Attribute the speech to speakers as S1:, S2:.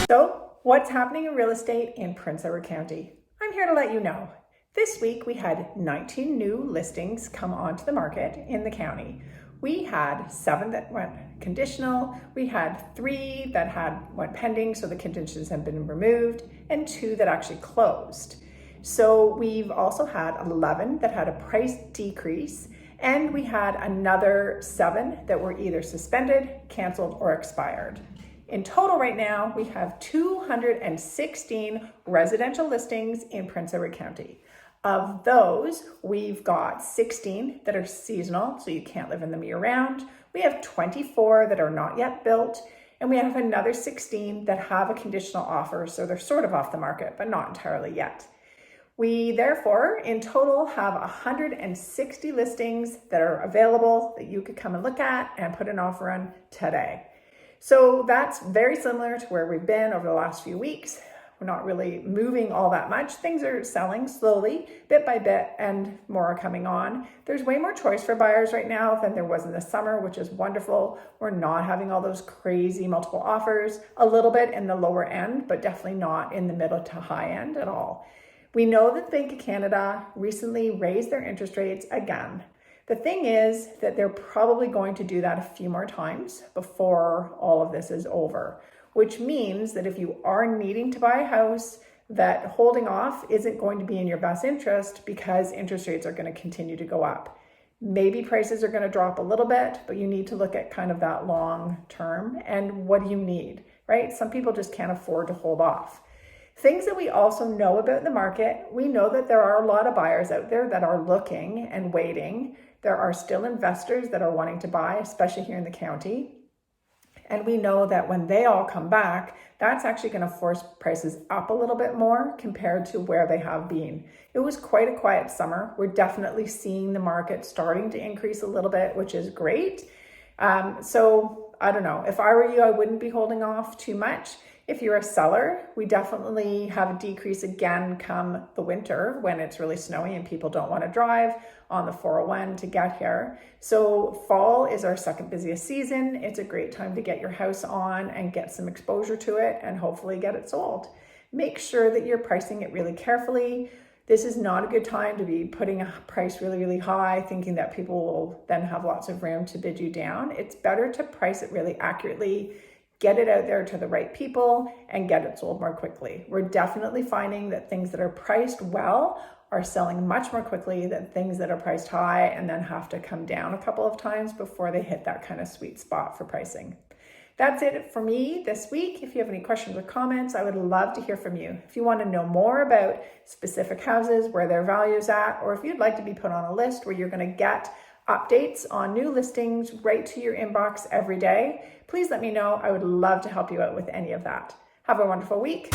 S1: So, what's happening in real estate in Prince Edward County? I'm here to let you know. This week we had 19 new listings come onto the market in the county. We had 7 that went conditional, we had 3 that went pending, so the conditions have been removed, and 2 that actually closed. So we've also had 11 that had a price decrease, and we had another 7 that were either suspended, canceled, or expired. In total right now, we have 216 residential listings in Prince Edward County. Of those, we've got 16 that are seasonal, so you can't live in them year round. We have 24 that are not yet built, and we have another 16 that have a conditional offer, so they're sort of off the market, but not entirely yet. We therefore, in total, have 160 listings that are available that you could come and look at and put an offer on today. So that's very similar to where we've been over the last few weeks. We're not really moving all that much. Things are selling slowly, bit by bit, and more are coming on. There's way more choice for buyers right now than there was in the summer, which is wonderful. We're not having all those crazy multiple offers, a little bit in the lower end, but definitely not in the middle to high end at all. We know that the Bank of Canada recently raised their interest rates again. The thing is that they're probably going to do that a few more times before all of this is over, which means that if you are needing to buy a house, that holding off isn't going to be in your best interest because interest rates are going to continue to go up. Maybe prices are going to drop a little bit, but you need to look at kind of that long term and what do you need, right? Some people just can't afford to hold off. Things that we also know about the market, we know that there are a lot of buyers out there that are looking and waiting. There are still investors that are wanting to buy, especially here in the county. And we know that when they all come back, that's actually going to force prices up a little bit more compared to where they have been. It was quite a quiet summer. We're definitely seeing the market starting to increase a little bit, which is great. So I don't know. If I were you, I wouldn't be holding off too much. If you're a seller, we definitely have a decrease again come the winter when it's really snowy and people don't want to drive on the 401 to get here. So fall is our second busiest season. It's a great time to get your house on and get some exposure to it and hopefully get it sold. Make sure that you're pricing it really carefully. This is not a good time to be putting a price really, really high, thinking that people will then have lots of room to bid you down. It's better to price it really accurately, get it out there to the right people, and get it sold more quickly. We're definitely finding that things that are priced well are selling much more quickly than things that are priced high and then have to come down a couple of times before they hit that kind of sweet spot for pricing. That's it for me this week. If you have any questions or comments, I would love to hear from you. If you want to know more about specific houses, where their value is at, or if you'd like to be put on a list where you're going to get updates on new listings right to your inbox every day, please let me know. I would love to help you out with any of that. Have a wonderful week.